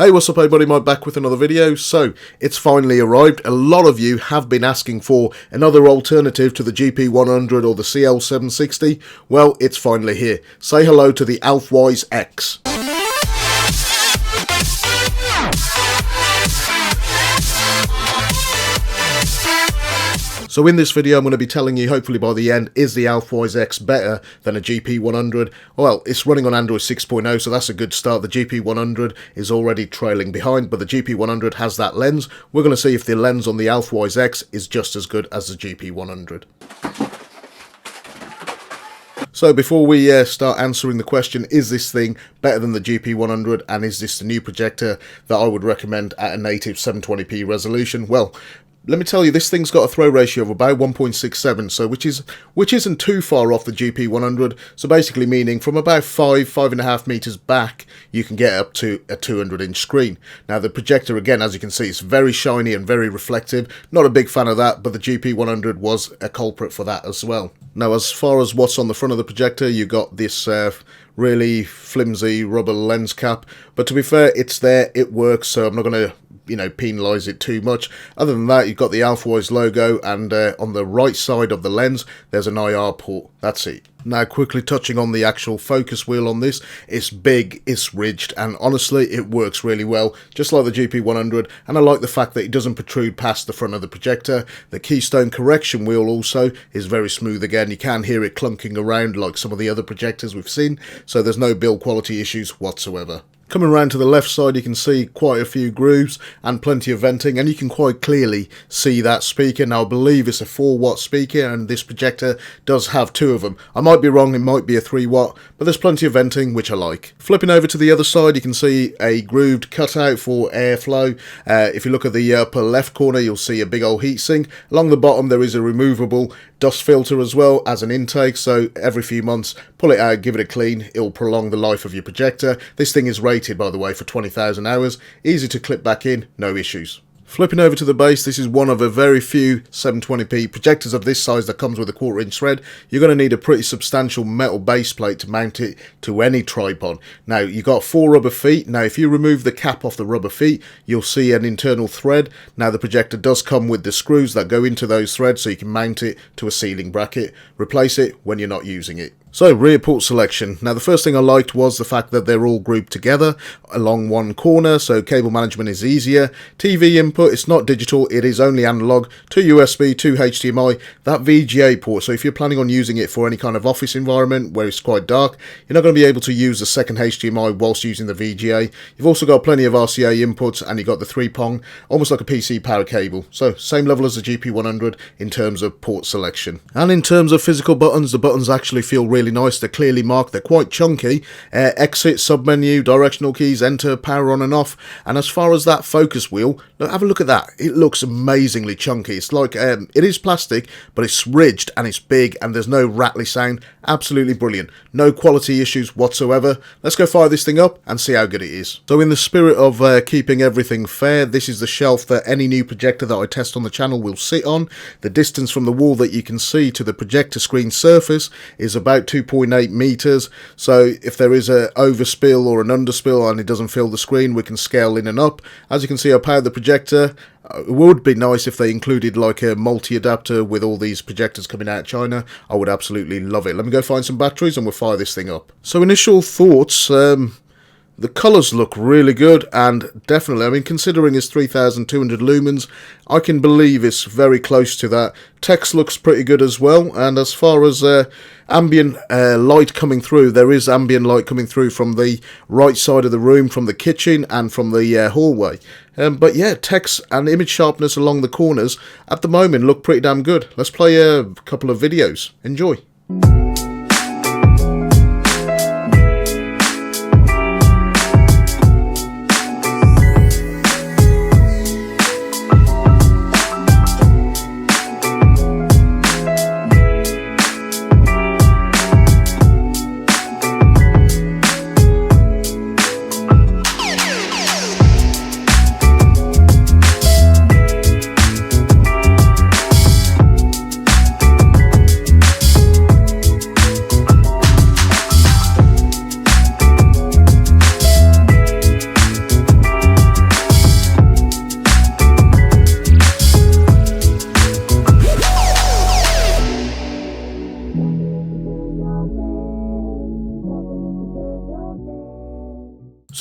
Hey, what's up everybody, Mike back with another video. So, it's finally arrived. A lot of you have been asking for another alternative to the GP100 or the CL760. Well, it's finally here. Say hello to the Alfawise X. So in this video I'm going to be telling you, hopefully by the end, is the Alfawise X better than a GP100? Well, it's running on Android 6.0, so that's a good start. The GP100 is already trailing behind, but the GP100 has that lens. We're going to see if the lens on the Alfawise X is just as good as the GP100. So before we start answering the question, is this thing better than the GP100 and is this the new projector that I would recommend at a native 720p resolution? Well, let me tell you, this thing's got a throw ratio of about 1.67, so which isn't too far off the GP100. So basically meaning from about 5.5 meters back, you can get up to a 200-inch screen. Now the projector, again, as you can see, is very shiny and very reflective. Not a big fan of that, but the GP100 was a culprit for that as well. Now, as far as what's on the front of the projector, you got this really flimsy rubber lens cap, but to be fair, it's there, it works, so I'm not going to penalise it too much. Other than that, you've got the Alfawise logo, and on the right side of the lens there's an IR port. That's it. Now, quickly touching on the actual focus wheel on this, it's big, it's ridged, and honestly it works really well, just like the GP100, and I like the fact that it doesn't protrude past the front of the projector. The keystone correction wheel also is very smooth again. You can't hear it clunking around like some of the other projectors we've seen, so there's no build quality issues whatsoever. Coming around to the left side, you can see quite a few grooves and plenty of venting, and you can quite clearly see that speaker. Now, I believe it's a 4-watt speaker, and this projector does have 2 of them. I might be wrong, it might be a 3-watt, but there's plenty of venting, which I like. Flipping over to the other side, you can see a grooved cutout for airflow. If you look at the upper left corner, you'll see a big old heatsink. Along the bottom, there is a removable dust filter as well as an intake, so every few months pull it out, give it a clean. It will prolong the life of your projector. This thing is rated, by the way, for 20,000 hours. Easy to clip back in, no issues. Flipping over to the base, this is one of a very few 720p projectors of this size that comes with a 1/4-inch thread. You're going to need a pretty substantial metal base plate to mount it to any tripod. Now, you've got 4 rubber feet. Now, if you remove the cap off the rubber feet, you'll see an internal thread. Now, the projector does come with the screws that go into those threads, so you can mount it to a ceiling bracket. Replace it when you're not using it. So, rear port selection. Now, the first thing I liked was the fact that they're all grouped together along one corner, so cable management is easier. TV input, it's not digital, it is only analog. 2 USB, 2 HDMI, that VGA port, so if you're planning on using it for any kind of office environment where it's quite dark, you're not going to be able to use the second HDMI whilst using the VGA. You've also got plenty of RCA inputs, and you've got the 3-prong, almost like a PC power cable. So, same level as the GP100 in terms of port selection. And in terms of physical buttons, the buttons actually feel really nice. They're clearly marked, they're quite chunky. Exit, submenu, directional keys, enter, power on and off. And as far as that focus wheel, look, have a look at that. It looks amazingly chunky. It's like, it is plastic, but it's ridged and it's big and there's no rattly sound. Absolutely brilliant. No quality issues whatsoever. Let's go fire this thing up and see how good it is. So in the spirit of keeping everything fair, this is the shelf that any new projector that I test on the channel will sit on. The distance from the wall that you can see to the projector screen surface is about 2.8 meters, so if there is an overspill or an underspill and it doesn't fill the screen, we can scale in and up. As you can see, I powered the projector. It would be nice if they included like a multi-adapter with all these projectors coming out of China. I would absolutely love it. Let me go find some batteries and we'll fire this thing up. So initial thoughts, the colours look really good, and definitely, I mean, considering it's 3200 lumens, I can believe it's very close to that. Text looks pretty good as well, and as far as ambient light coming through, there is ambient light coming through from the right side of the room, from the kitchen and from the hallway. But yeah, text and image sharpness along the corners at the moment look pretty damn good. Let's play a couple of videos. Enjoy.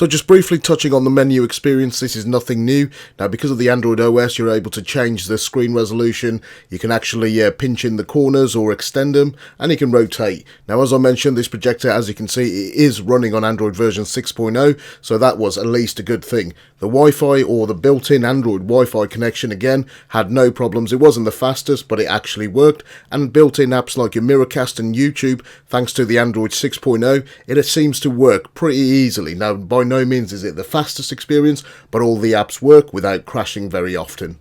So just briefly touching on the menu experience, this is nothing new. Now because of the Android OS, you're able to change the screen resolution, you can actually pinch in the corners or extend them, and you can rotate. Now as I mentioned, this projector, as you can see, it is running on Android version 6.0, so that was at least a good thing. The Wi-Fi, or the built-in Android Wi-Fi connection, again, had no problems. It wasn't the fastest, but it actually worked, and built-in apps like your Miracast and YouTube, thanks to the Android 6.0, it seems to work pretty easily. Now by no means is it the fastest experience, but all the apps work without crashing very often.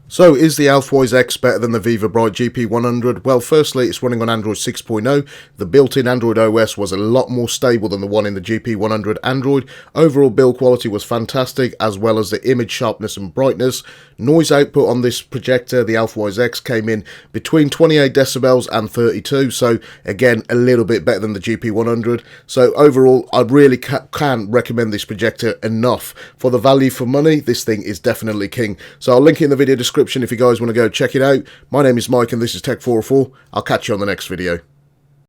So, is the Alfawise X better than the Viva Bright GP100? Well, firstly, it's running on Android 6.0. The built-in Android OS was a lot more stable than the one in the GP100 Android. Overall build quality was fantastic, as well as the image sharpness and brightness. Noise output on this projector, the Alfawise X, came in between 28 decibels and 32, so again, a little bit better than the GP100. So overall, I really can't recommend this projector enough. For the value for money, this thing is definitely king. So I'll link it in the video description if you guys want to go check it out. My name is Mike and this is Tech404. I'll catch you on the next video.